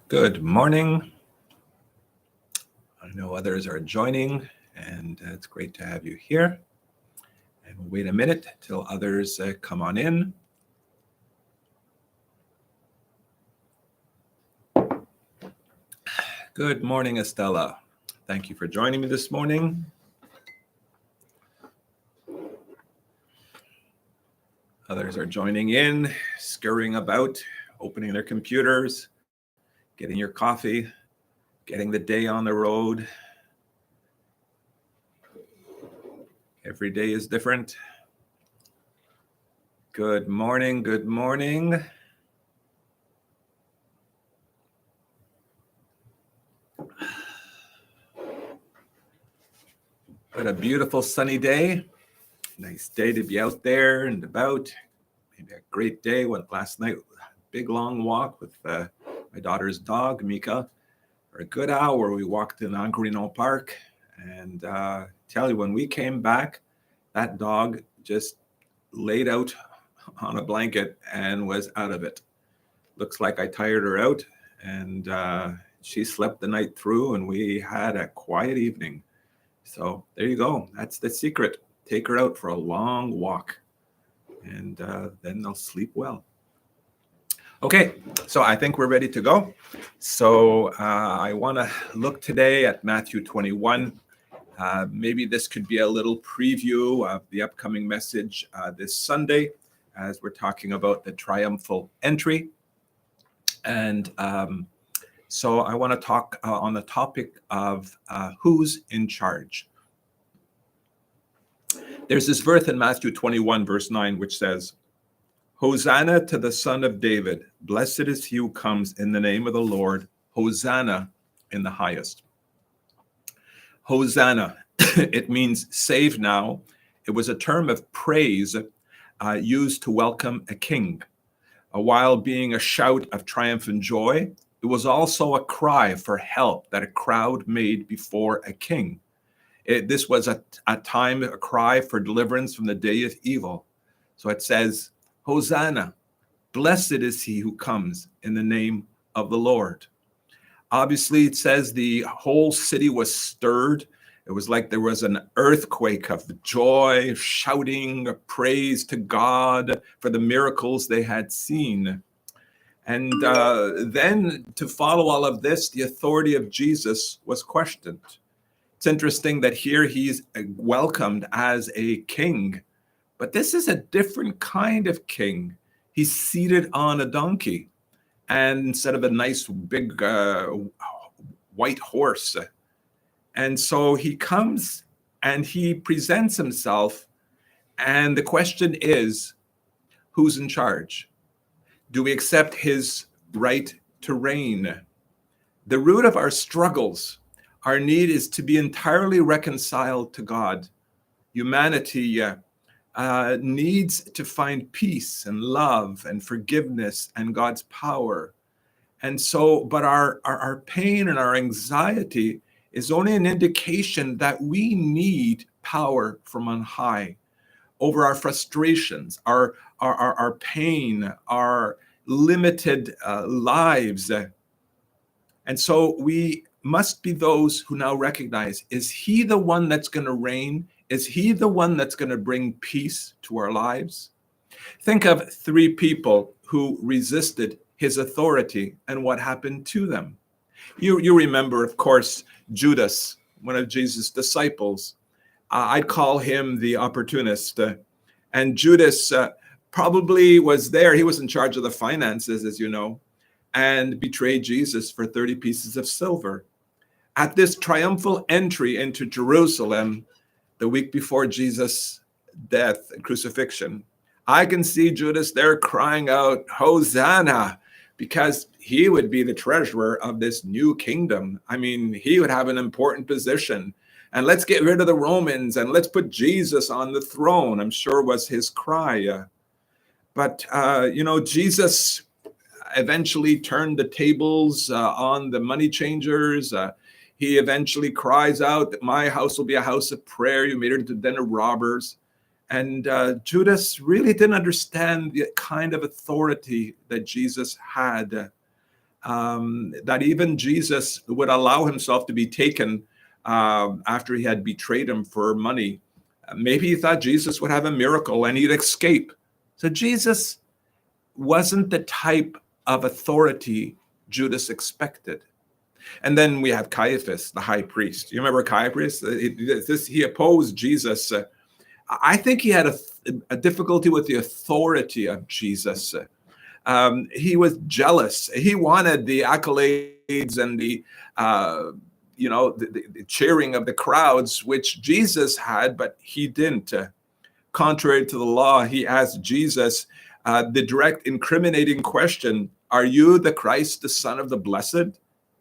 Good morning. I know others are joining, and it's great to have you here. And we'll wait a minute till others come on in. Good morning, Estella. Thank you for joining me this morning. Others are joining in, scurrying about, opening their computers, getting your coffee, getting the day on the road. Every day is different. Good morning, good morning. What a beautiful sunny day. Nice day to be out there and about. Maybe a great day. Went last night, big long walk with my daughter's dog, Mika. For a good hour, we walked in Angrino Park. And tell you, when we came back, that dog just laid out on a blanket and was out of it. Looks like I tired her out, and she slept the night through, and we had a quiet evening. So there you go. That's the secret. Take her out for a long walk, and then they'll sleep well. Okay, so I think we're ready to go. So I want to look today at Matthew 21. Maybe this could be a little preview of the upcoming message this Sunday, as we're talking about the triumphal entry. And so I want to talk on the topic of who's in charge. There's this verse in Matthew 21, verse 9, which says, Hosanna to the Son of David. Blessed is he who comes in the name of the Lord. Hosanna in the highest. Hosanna, it means save now. It was a term of praise used to welcome a king. While being a shout of triumph and joy, it was also a cry for help that a crowd made before a king. This was a time, a cry for deliverance from the day of evil. So it says, Hosanna, blessed is he who comes in the name of the Lord. Obviously, it says the whole city was stirred. It was like there was an earthquake of joy, shouting, praise to God for the miracles they had seen. And then to follow all of this, the authority of Jesus was questioned. It's interesting that here he's welcomed as a king, but this is a different kind of king. He's seated on a donkey, and instead of a nice big white horse. And so he comes and he presents himself. And the question is, who's in charge? Do we accept his right to reign? The root of our struggles, our need is to be entirely reconciled to God. Humanity needs to find peace and love and forgiveness and God's power. And so, but our pain and our anxiety is only an indication that we need power from on high over our frustrations, our pain, our limited lives. And so we must be those who now recognize, is he the one that's going to reign? Is he the one that's going to bring peace to our lives? Think of three people who resisted his authority and what happened to them. You remember, of course, Judas, one of Jesus' disciples. I'd call him the opportunist. And Judas probably was there. He was in charge of the finances, as you know, and betrayed Jesus for 30 pieces of silver. At this triumphal entry into Jerusalem, the week before Jesus' death and crucifixion, I can see Judas there crying out, Hosanna, because he would be the treasurer of this new kingdom. I mean, he would have an important position. And let's get rid of the Romans and let's put Jesus on the throne, I'm sure was his cry. But Jesus eventually turned the tables on the money changers. He eventually cries out that my house will be a house of prayer. You made it into a den of robbers. And Judas really didn't understand the kind of authority that Jesus had. that even Jesus would allow himself to be taken after he had betrayed him for money. Maybe he thought Jesus would have a miracle and he'd escape. So Jesus wasn't the type of authority Judas expected. And then we have Caiaphas, the high priest. You remember Caiaphas? He opposed Jesus. I think he had a difficulty with the authority of Jesus. He was jealous. He wanted the accolades and the cheering of the crowds, which Jesus had, but he didn't. Contrary to the law, he asked Jesus the direct incriminating question, "Are you the Christ, the Son of the Blessed?"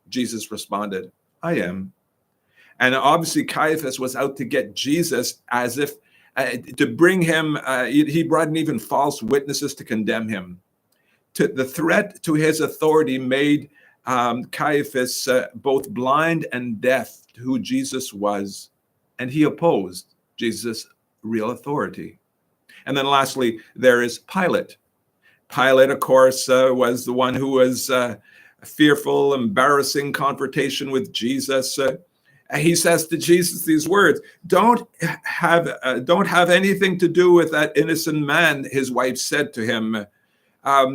Jesus responded, "I am." And obviously Caiaphas was out to get Jesus, as if to bring him, he brought in even false witnesses to condemn him. The threat to his authority made Caiaphas both blind and deaf to who Jesus was, and he opposed Jesus' real authority. And then lastly, there is Pilate. Pilate, of course, was the one who was a fearful, embarrassing confrontation with Jesus. He says to Jesus these words, don't have anything to do with that innocent man, his wife said to him.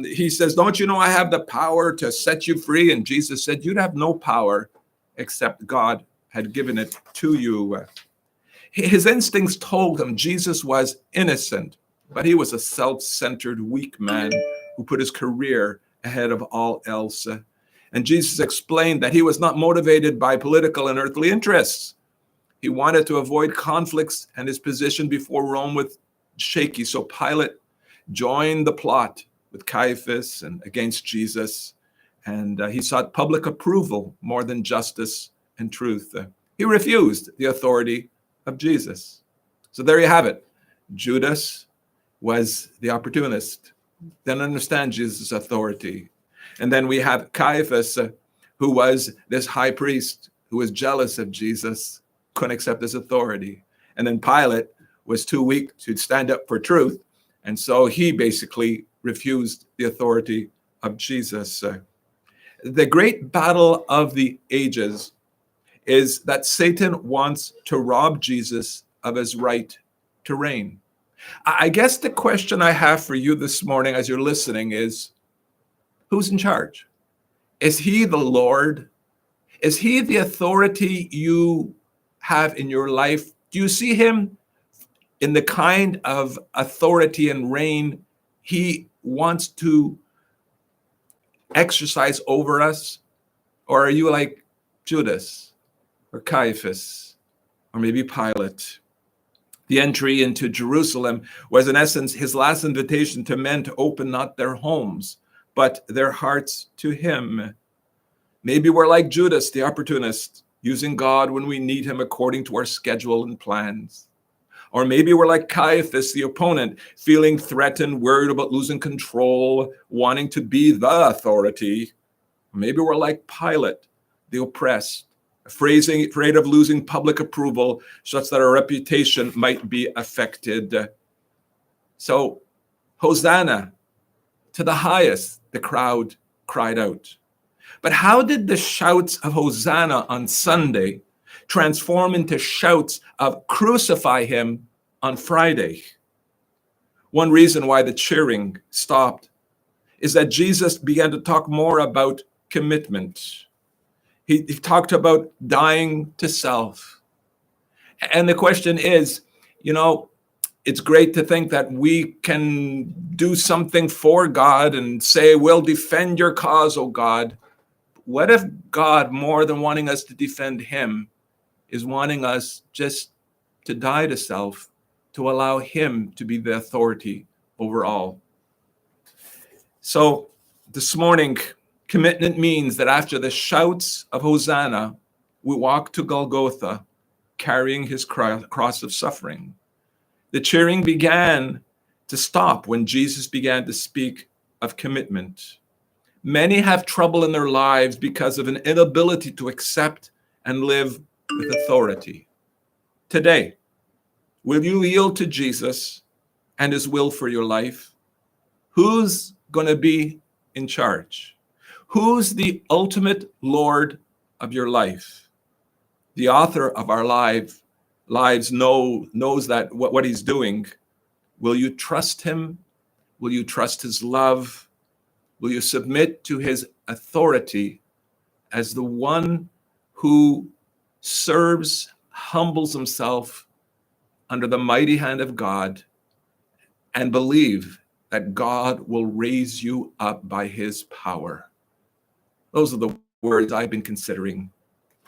He says, "Don't you know I have the power to set you free?" And Jesus said, "You'd have no power except God had given it to you." His instincts told him Jesus was innocent, but he was a self-centered, weak man who put his career ahead of all else. And Jesus explained that he was not motivated by political and earthly interests. He wanted to avoid conflicts, and his position before Rome was shaky. So Pilate joined the plot with Caiaphas and against Jesus, and he sought public approval more than justice and truth. He refused the authority of Jesus. So there you have it. Judas was the opportunist, didn't understand Jesus' authority. And then we have Caiaphas, who was this high priest who was jealous of Jesus, couldn't accept his authority. And then Pilate was too weak to stand up for truth, and so he basically refused the authority of Jesus. The great battle of the ages is that Satan wants to rob Jesus of his right to reign. I guess the question I have for you this morning as you're listening is, who's in charge? Is he the Lord? Is he the authority you have in your life? Do you see him in the kind of authority and reign he wants to exercise over us? Or are you like Judas or Caiaphas or maybe Pilate? The entry into Jerusalem was in essence his last invitation to men to open not their homes, but their hearts to him. Maybe we're like Judas, the opportunist, using God when we need him according to our schedule and plans. Or maybe we're like Caiaphas, the opponent, feeling threatened, worried about losing control, wanting to be the authority. Maybe we're like Pilate, the oppressed, afraid of losing public approval such that our reputation might be affected. So, Hosanna to the highest, the crowd cried out. But how did the shouts of Hosanna on Sunday transform into shouts of crucify him on Friday? One reason why the cheering stopped is that Jesus began to talk more about commitment. He talked about dying to self. And the question is, it's great to think that we can do something for God and say, we'll defend your cause, oh God. What if God, more than wanting us to defend him, is wanting us just to die to self, to allow him to be the authority over all? So this morning, commitment means that after the shouts of Hosanna, we walk to Golgotha, carrying his cross of suffering. The cheering began to stop when Jesus began to speak of commitment. Many have trouble in their lives because of an inability to accept and live with authority. Today, will you yield to Jesus and his will for your life? Who's going to be in charge? Who's the ultimate Lord of your life? The author of our lives knows that what he's doing. Will you trust him? Will you trust his love? Will you submit to his authority as the one who serves, humbles himself under the mighty hand of God, and believe that God will raise you up by his power? Those are the words I've been considering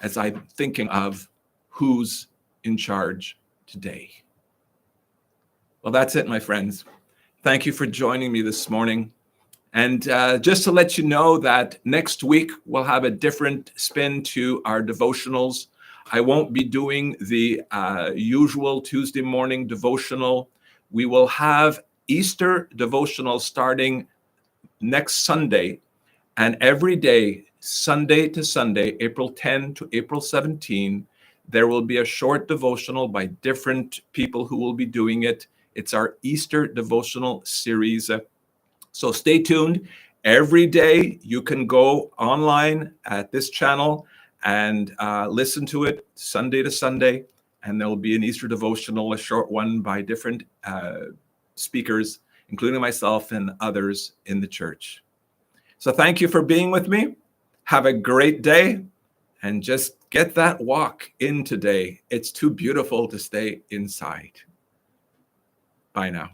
as I'm thinking of who's in charge today. Well, that's it, my friends. Thank you for joining me this morning. And just to let you know that next week we'll have a different spin to our devotionals. I won't be doing the usual Tuesday morning devotional. We will have Easter devotional starting next Sunday, and every day, Sunday to Sunday, April 10 to April 17, there will be a short devotional by different people who will be doing it. It's our Easter devotional series. So stay tuned. Every day you can go online at this channel and listen to it Sunday to Sunday. And there'll be an Easter devotional, a short one by different speakers, including myself and others in the church. So thank you for being with me. Have a great day, and just get that walk in today. It's too beautiful to stay inside. Bye now.